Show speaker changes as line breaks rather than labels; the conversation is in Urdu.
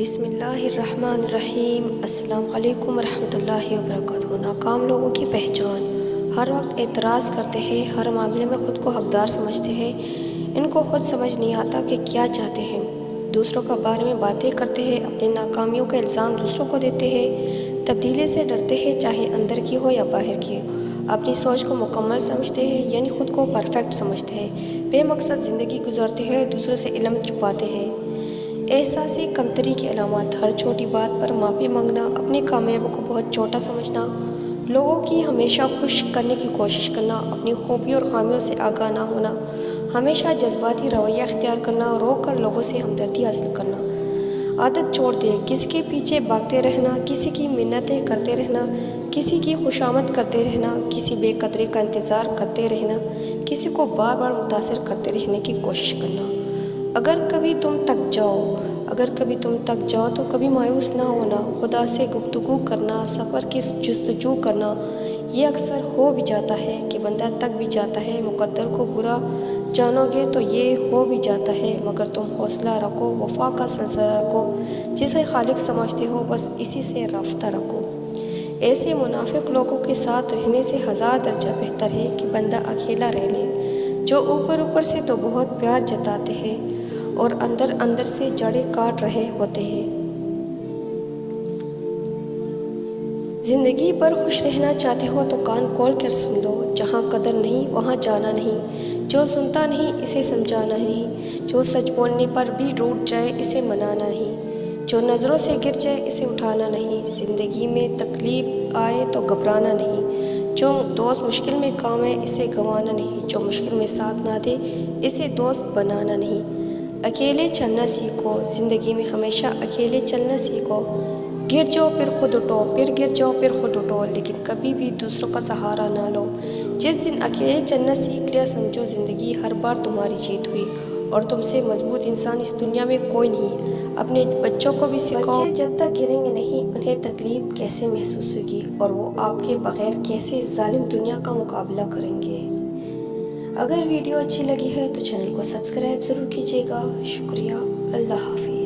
بسم اللہ الرحمن الرحیم۔ السلام علیکم ورحمۃ اللہ وبرکاتہ۔ ناکام لوگوں کی پہچان: ہر وقت اعتراض کرتے ہیں، ہر معاملے میں خود کو حقدار سمجھتے ہیں، ان کو خود سمجھ نہیں آتا کہ کیا چاہتے ہیں، دوسروں کے بارے میں باتیں کرتے ہیں، اپنی ناکامیوں کا الزام دوسروں کو دیتے ہیں، تبدیلی سے ڈرتے ہیں چاہے اندر کی ہو یا باہر کی ہو، اپنی سوچ کو مکمل سمجھتے ہیں یعنی خود کو پرفیکٹ سمجھتے ہیں، بے مقصد زندگی گزارتے ہیں، دوسروں سے علم چھپاتے ہیں۔ احساسی کمتری کی علامات: ہر چھوٹی بات پر معافی مانگنا، اپنی کامیابی کو بہت چھوٹا سمجھنا، لوگوں کی ہمیشہ خوش کرنے کی کوشش کرنا، اپنی خوبیوں اور خامیوں سے آگاہ نہ ہونا، ہمیشہ جذباتی رویہ اختیار کرنا، رو کر لوگوں سے ہمدردی حاصل کرنا۔ عادت چھوڑ دیں: کسی کے پیچھے بھاگتے رہنا، کسی کی منتیں کرتے رہنا، کسی کی خوشامد کرتے رہنا، کسی بے قدری کا انتظار کرتے رہنا، کسی کو بار بار متاثر کرتے رہنے کی کوشش کرنا۔ اگر کبھی تم تک جاؤ تو کبھی مایوس نہ ہونا، خدا سے گفتگو کرنا، سفر کی جستجو کرنا۔ یہ اکثر ہو بھی جاتا ہے کہ بندہ تک بھی جاتا ہے، مقدر کو برا جانو گے تو یہ ہو بھی جاتا ہے، مگر تم حوصلہ رکھو، وفا کا سلسلہ رکھو، جسے خالق سمجھتے ہو بس اسی سے رابطہ رکھو۔ ایسے منافق لوگوں کے ساتھ رہنے سے 1000 درجہ بہتر ہے کہ بندہ اکیلا رہ لے، جو اوپر سے تو بہت پیار جتاتے ہیں اور اندر سے جڑیں کاٹ رہے ہوتے ہیں۔ زندگی پر خوش رہنا چاہتے ہو تو کان کھول کر سن لو، جہاں قدر نہیں وہاں جانا نہیں، جو سنتا نہیں اسے سمجھانا نہیں، جو سچ بولنے پر بھی ٹوٹ جائے اسے منانا نہیں، جو نظروں سے گر جائے اسے اٹھانا نہیں، زندگی میں تکلیف آئے تو گھبرانا نہیں، جو دوست مشکل میں کام ہے اسے گنوانا نہیں، جو مشکل میں ساتھ نہ دے اسے دوست بنانا نہیں۔ اکیلے چلنا سیکھو: زندگی میں ہمیشہ اکیلے چلنا سیکھو، گر جاؤ پھر خود اٹھو، پھر گر جاؤ پھر خود اٹھو، لیکن کبھی بھی دوسروں کا سہارا نہ لو۔ جس دن اکیلے چلنا سیکھ لیا سمجھو زندگی ہر بار تمہاری جیت ہوئی، اور تم سے مضبوط انسان اس دنیا میں کوئی نہیں۔ اپنے بچوں کو بھی سکھاؤ، بچے جب تک گریں گے نہیں انہیں تکلیف کیسے محسوس ہوگی، اور وہ آپ کے بغیر کیسے ظالم دنیا کا مقابلہ کریں گے۔ اگر ویڈیو اچھی لگی ہے تو چینل کو سبسکرائب ضرور کیجیے گا۔ شکریہ۔ اللہ حافظ۔